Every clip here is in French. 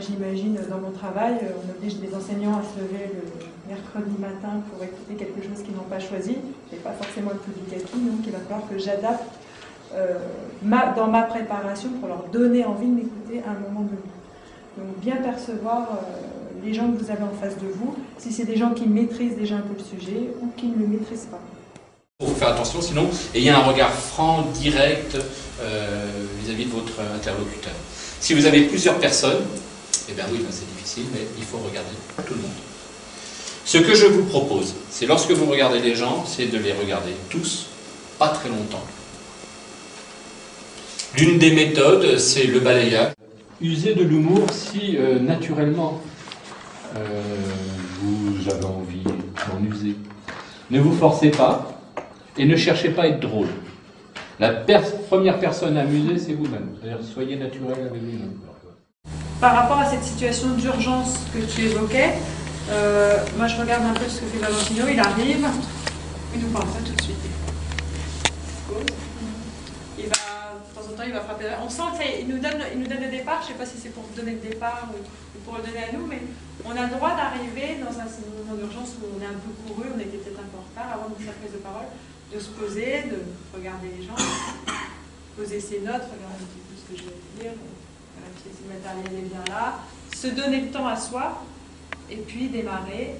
j'imagine, dans mon travail, on oblige les enseignants à se lever le mercredi matin pour écouter quelque chose qu'ils n'ont pas choisi. Ce n'est pas forcément le public acquis, donc il va falloir que j'adapte dans ma préparation pour leur donner envie de m'écouter à un moment donné. Donc bien percevoir les gens que vous avez en face de vous, si c'est des gens qui maîtrisent déjà un peu le sujet ou qui ne le maîtrisent pas. Il faut faire attention, sinon ayez un regard franc, direct vis-à-vis de votre interlocuteur. Si vous avez plusieurs personnes, eh bien oui, c'est difficile, mais il faut regarder tout le monde. Ce que je vous propose, c'est lorsque vous regardez les gens, c'est de les regarder tous, pas très longtemps. L'une des méthodes, c'est le balayage. Usez de l'humour si naturellement vous avez envie d'en user. Ne vous forcez pas et ne cherchez pas à être drôle. La première personne à amuser, c'est vous-même. C'est-à-dire, soyez naturel avec vous-même. Par rapport à cette situation d'urgence que tu évoquais, moi je regarde un peu ce que fait Valentino, il arrive, il nous parle ça tout de suite. Il va, de temps en temps, il va frapper. On sent qu'il nous donne le départ, je ne sais pas si c'est pour donner le départ ou pour le donner à nous, mais on a le droit d'arriver dans un moment d'urgence où on est un peu couru, on était peut-être un peu en retard avant de sa prise de parole, de se poser, de regarder les gens, poser ses notes, regarder un petit peu ce que je vais dire, vérifier si le matériel est bien là, se donner le temps à soi, et puis démarrer.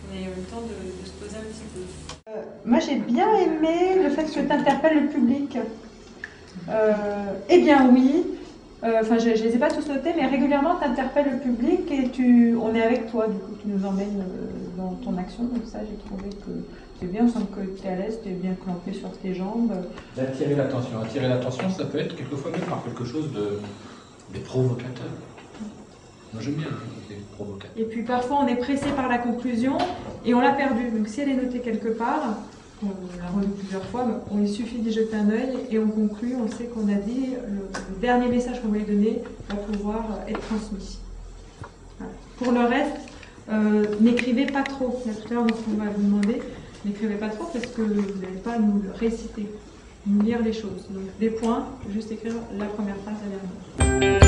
On a eu le temps de se poser un petit peu. Moi j'ai bien aimé le fait que tu interpelles le public. Eh bien oui, enfin je ne les ai pas tous notés, mais régulièrement tu interpelles le public et on est avec toi, du coup tu nous emmènes dans ton action, donc ça j'ai trouvé que c'est bien, on sent que tu es à l'aise, tu es bien clampé sur tes jambes. D'attirer l'attention. Attirer l'attention, ça peut être quelquefois même par quelque chose de provocateur. Moi j'aime bien les provocateurs. Et puis parfois on est pressé par la conclusion et on l'a perdue, donc si elle est notée quelque part, on la relit plusieurs fois, il suffit d'y jeter un œil et on conclut, on sait qu'on a dit, le dernier message qu'on voulait donner va pouvoir être transmis. Voilà. Pour le reste, n'écrivez pas trop. Tout à l'heure, on va vous demander, n'écrivez pas trop parce que vous n'allez pas nous le réciter, nous lire les choses. Donc des points, juste écrire la première phrase à la dernière.